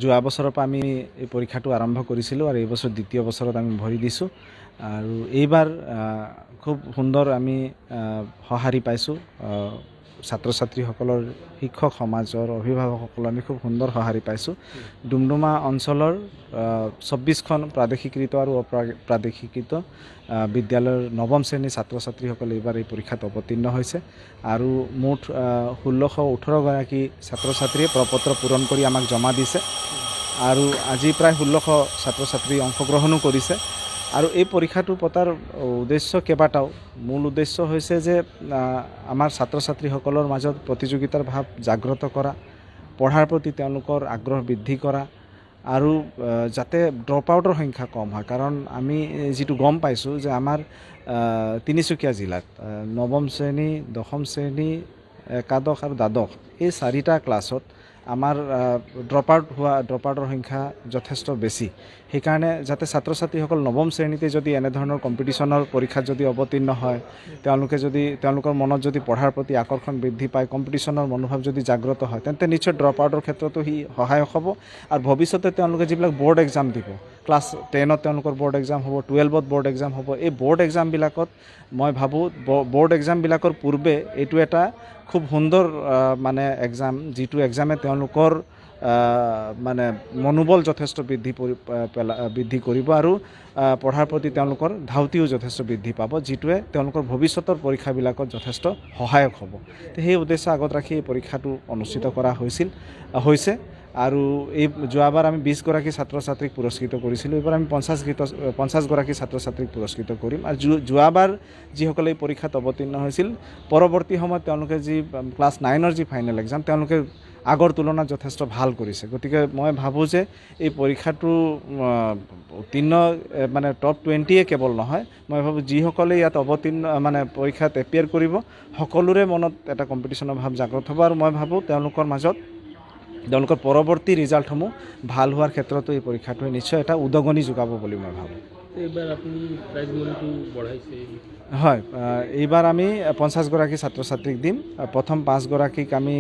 যোৱা বছৰৰ পৰা আমি এই পৰীক্ষাটো আৰম্ভ কৰিছিলোঁ আৰু এই বছৰ দ্বিতীয় বছৰত আমি ভৰি দিছোঁ আৰু এইবাৰ খুব সুন্দৰ আমি সঁহাৰি পাইছোঁ ছাত্ৰ ছাত্ৰীসকলৰ শিক্ষক সমাজৰ অভিভাৱকসকলৰ আমি খুব সুন্দৰ সঁহাৰি পাইছোঁ ডুমডুমা অঞ্চলৰ ২৪খন প্ৰাদেশিকৃত আৰু অপ্ৰাদেশিকৃত বিদ্যালয়ৰ নৱম শ্ৰেণীৰ ছাত্ৰ ছাত্ৰীসকলে এইবাৰ এই পৰীক্ষাত অৱতীৰ্ণ হৈছে আৰু মুঠ ১৬১৮গৰাকী ছাত্ৰ ছাত্ৰীয়ে প্ৰপত্ৰ পূৰণ কৰি আমাক জমা দিছে আৰু আজি প্ৰায় ১৬০০ ছাত্ৰ ছাত্ৰী অংশগ্ৰহণো কৰিছে আৰু এই পৰীক্ষাটো পতাৰ উদ্দেশ্য কেইবাটাও মূল উদ্দেশ্য হৈছে যে আমাৰ ছাত্ৰ ছাত্ৰীসকলৰ মাজত প্ৰতিযোগিতাৰ ভাৱ জাগ্ৰত কৰা পঢ়াৰ প্ৰতি তেওঁলোকৰ আগ্ৰহ বৃদ্ধি কৰা আৰু যাতে ড্ৰপ আউটৰ সংখ্যা কম হয় কাৰণ আমি যেটো গম পাইছোঁ যে আমাৰ তিনিচুকীয়া জিলাত নৱম শ্ৰেণী দশম শ্ৰেণী একাদশ আৰু দ্বাদশ এই চাৰিটা ক্লাছত আমাৰ ড্ৰপ আউটৰ সংখ্যা যথেষ্ট বেছি সেইকাৰণে যাতে ছাত্ৰ ছাত্ৰীসকল নৱম শ্ৰেণীতে যদি এনেধৰণৰ কম্পিটিশ্যনৰ পৰীক্ষাত যদি অৱতীৰ্ণ হয় তেওঁলোকে যদি তেওঁলোকৰ মনত যদি পঢ়াৰ প্ৰতি আকৰ্ষণ বৃদ্ধি পায় কম্পিটিশ্যনৰ মনোভাৱ যদি জাগ্ৰত হয় তেন্তে নিশ্চয় ড্ৰপ আউটৰ ক্ষেত্ৰতো সহায়ক হ'ব আৰু ভৱিষ্যতে তেওঁলোকে যিবিলাক বোৰ্ড এক্সাম দিব ক্লাছ 10ত তেওঁলোকৰ বোৰ্ড এক্সাম হ'ব 12ত বোৰ্ড এক্সাম হ'ব এই বোৰ্ড এক্সামবিলাকত মই ভাবোঁ বোৰ্ড এক্সামবিলাকৰ পূৰ্বে এইটো এটা খুব সুন্দৰ মানে এক্সাম যিটো এক্সামে তেওঁলোকৰ মানে মনোবল যথেষ্ট বৃদ্ধি কৰিব আৰু পঢ়াৰ প্ৰতি তেওঁলোকৰ ধাউতিও যথেষ্ট বৃদ্ধি পাব যিটোৱে তেওঁলোকৰ ভৱিষ্যতৰ পৰীক্ষাবিলাকত যথেষ্ট সহায়ক হ'ব সেই উদ্দেশ্য আগত ৰাখি এই পৰীক্ষাটো অনুষ্ঠিত কৰা হৈছে আৰু এই যোৱাবাৰ আমি 20গৰাকী ছাত্ৰ ছাত্ৰীক পুৰস্কৃত কৰিছিলোঁ এইবাৰ আমি 50গৰাকী ছাত্ৰ ছাত্ৰীক পুৰস্কৃত কৰিম আৰু যোৱাবাৰ যিসকলে এই পৰীক্ষাত অৱতীৰ্ণ হৈছিল পৰৱৰ্তী সময়ত তেওঁলোকে যি ক্লাছ 9ৰ যি ফাইনেল এক্সাম তেওঁলোকে আগৰ তুলনাত যথেষ্ট ভাল কৰিছে গতিকে মই ভাবোঁ যে এই পৰীক্ষাটো উত্তীৰ্ণ মানে টপ 20য়ে কেৱল নহয় মই ভাবোঁ যিসকলে ইয়াত অৱতীৰ্ণ মানে পৰীক্ষাত এপিয়াৰ কৰিব সকলোৰে মনত এটা কম্পিটিশ্যনৰ ভাৱ জাগ্ৰত হ'ব আৰু মই ভাবোঁ তেওঁলোকৰ মাজত তেওঁলোকৰ পৰৱৰ্তী ৰিজাল্টসমূহ ভাল হোৱাৰ ক্ষেত্ৰতো এই পৰীক্ষাটোৱে নিশ্চয় এটা উদগনি যোগাব বুলি মই ভাবোঁ এইবাৰ আপুনি প্ৰাইজ মানিটো বঢ়াইছে হয় এইবাৰ আমি 50গৰাকী ছাত্ৰ ছাত্ৰীক দিম প্ৰথম 5গৰাকীক আমি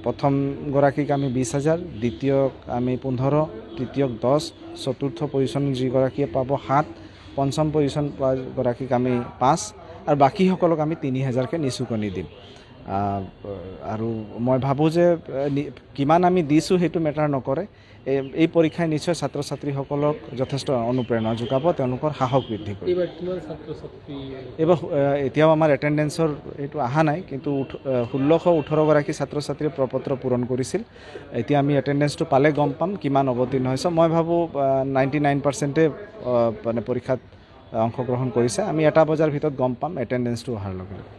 প্ৰথমগৰাকীক আমি 20,000 দ্বিতীয়ক আমি 15 তৃতীয়ক 10 চতুৰ্থ পজিশ্যন যিগৰাকীয়ে পাব 7 পঞ্চম পজিশ্যন পোৱাগৰাকীক আমি 5 আৰু বাকীসকলক আমি 3,000কৈ নিচুকনি দিম আৰু মই ভাবোঁ যে কিমান আমি দিছোঁ সেইটো মেটাৰ নকৰে এই পৰীক্ষাই নিশ্চয় ছাত্ৰ ছাত্ৰীসকলক যথেষ্ট অনুপ্ৰেৰণা যোগাব তেওঁলোকৰ সাহস বৃদ্ধি কৰিব এইবাৰ এতিয়াও আমাৰ এটেণ্ডেঞ্চৰ এইটো অহা নাই কিন্তু 1618গৰাকী ছাত্ৰ ছাত্ৰীয়ে প্ৰপত্ৰ পূৰণ কৰিছিল এতিয়া আমি এটেণ্ডেঞ্চটো পালে গম পাম কিমান অৱতীৰ্ণ হৈছে মই ভাবোঁ 99%ে মানে পৰীক্ষাত অংশগ্ৰহণ কৰিছে আমি 1 বজাৰ ভিতৰত গম পাম এটেণ্ডেঞ্চটো অহাৰ লগে লগে